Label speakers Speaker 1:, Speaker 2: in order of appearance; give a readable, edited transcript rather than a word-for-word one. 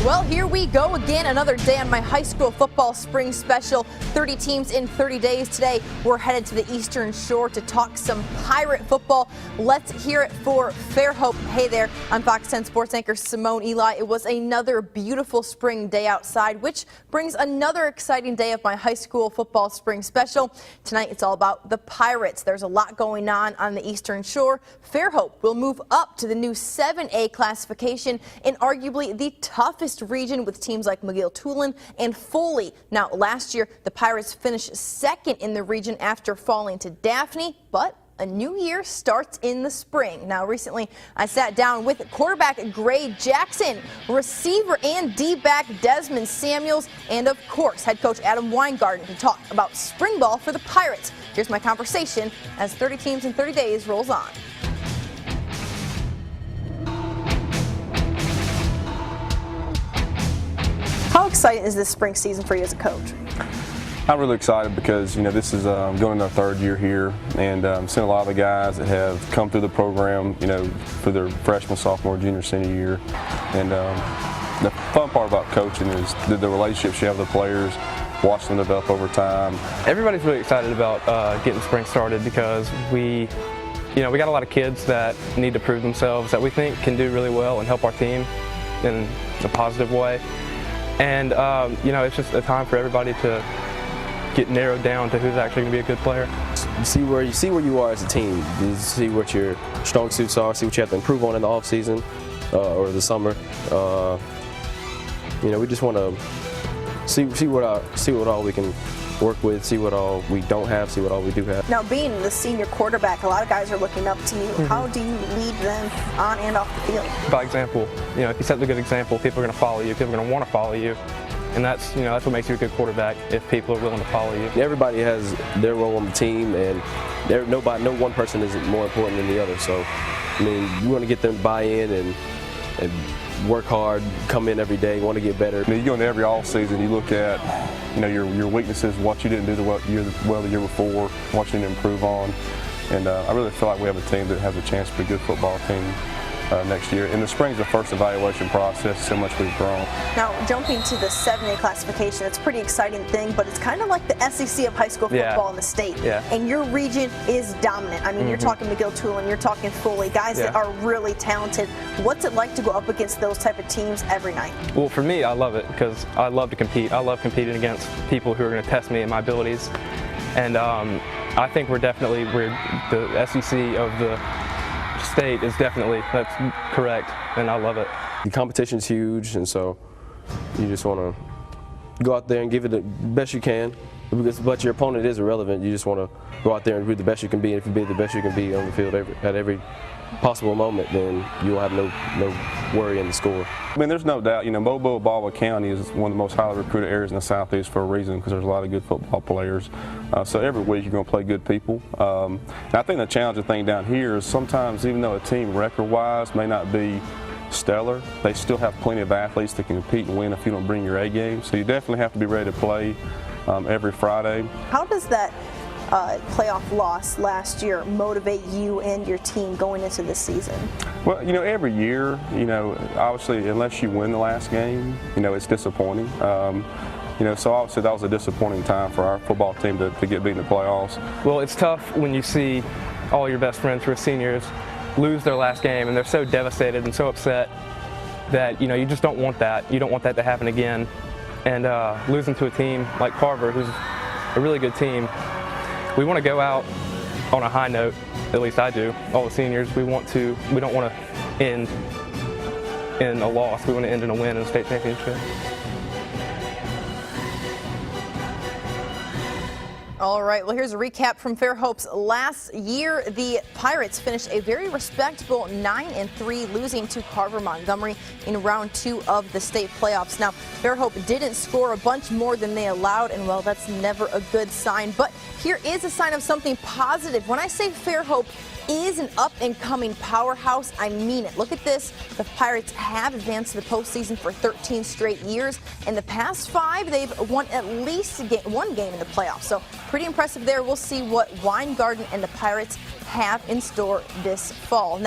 Speaker 1: Well, here we go again, another day on my high school football spring special. 30 teams in 30 days. Today, we're headed to the Eastern Shore to talk some Pirate football. Let's hear it for Fairhope. Hey there, I'm Fox 10 sports anchor Simone Eli. It was another beautiful spring day outside, which brings another exciting day of my high school football spring special. Tonight, it's all about the Pirates. There's a lot going on the Eastern Shore. Fairhope will move up to the new 7A classification in arguably the toughest region with teams like McGill-Toolen and Foley. Now, last year, the Pirates finished second in the region after falling to Daphne, but a new year starts in the spring. Now, recently, I sat down with quarterback Gray Jackson, receiver and D-back Desmond Samuels, and of course, head coach Adam Weingarten to talk about spring ball for the Pirates. Here's my conversation as 30 teams in 30 days rolls on. How exciting is this spring season for you as a coach?
Speaker 2: I'm really excited because, this is going into our third year here, and seeing a lot of the guys that have come through the program, for their freshman, sophomore, junior, senior year. And the fun part about coaching is the relationships you have with the players, watching them develop over time.
Speaker 3: Everybody's really excited about getting spring started because we got a lot of kids that need to prove themselves that we think can do really well and help our team in a positive way. And, it's just a time for everybody to get narrowed down to who's actually going to be a good player.
Speaker 4: See where you are as a team. You see what your strong suits are, see what you have to improve on in the off season or the summer. We just want to see what all we can work with, see what all we don't have, see what all we do have.
Speaker 1: Now, being the senior quarterback, a lot of guys are looking up to you. Mm-hmm. How do you lead them on and off the field?
Speaker 3: By example. If you set the good example, people are going to follow you. People are going to want to follow you. And that's what makes you a good quarterback, if people are willing to follow you.
Speaker 4: Everybody has their role on the team, and no one person is more important than the other. So, you want to get them to buy in and work hard, come in every day, want to get better.
Speaker 2: You go into every off season, you look at your weaknesses, what you didn't do well the year before, what you need to improve on. And I really feel like we have a team that has a chance to be a good football team next year. And the spring's the first evaluation process, so much we've grown.
Speaker 1: Now, jumping to the 7A classification, it's a pretty exciting thing, but it's kind of like the SEC of high school football in the state.
Speaker 3: Yeah.
Speaker 1: And your region is dominant. You're talking McGill-Toolen, you're talking Foley, guys that are really talented. What's it like to go up against those type of teams every night?
Speaker 3: Well, for me, I love it because I love to compete. I love competing against people who are going to test me and my abilities. And I think we're the SEC of the state that's correct, and I love it.
Speaker 4: The competition's huge, and so you just want to go out there and give it the best you can. But your opponent is irrelevant. You just want to go out there and be the best you can be. And if you be the best you can be on the field at every possible moment, then you'll have no worry in the score.
Speaker 2: There's no doubt, Mobile, Baldwin County is one of the most highly recruited areas in the Southeast for a reason, because there's a lot of good football players. So every week you're going to play good people. And I think the challenging thing down here is sometimes, even though a team record-wise may not be stellar, they still have plenty of athletes that can compete and win if you don't bring your A game. So you definitely have to be ready to play every Friday.
Speaker 1: How does that playoff loss last year motivate you and your team going into this season?
Speaker 2: Well, every year, obviously, unless you win the last game, it's disappointing. So obviously that was a disappointing time for our football team to get beat in the playoffs.
Speaker 3: Well, it's tough when you see all your best friends who are seniors lose their last game, and they're so devastated and so upset that, you just don't want that. You don't want that to happen again. And losing to a team like Carver, who's a really good team, we want to go out on a high note. At least I do. All the seniors, we don't want to end in a loss. We want to end in a win in a state championship.
Speaker 1: All right, well, here's a recap from Fairhope's last year. The Pirates finished a very respectable 9-3, losing to Carver Montgomery in round 2 of the state playoffs. Now, Fairhope didn't score a bunch more than they allowed, and well, that's never a good sign. But here is a sign of something positive. When I say Fairhope is an up-and-coming powerhouse, I mean it. Look at this. The Pirates have advanced to the postseason for 13 straight years. In the past 5, they've won at least one game in the playoffs. So pretty impressive there. We'll see what Weingarten and the Pirates have in store this fall.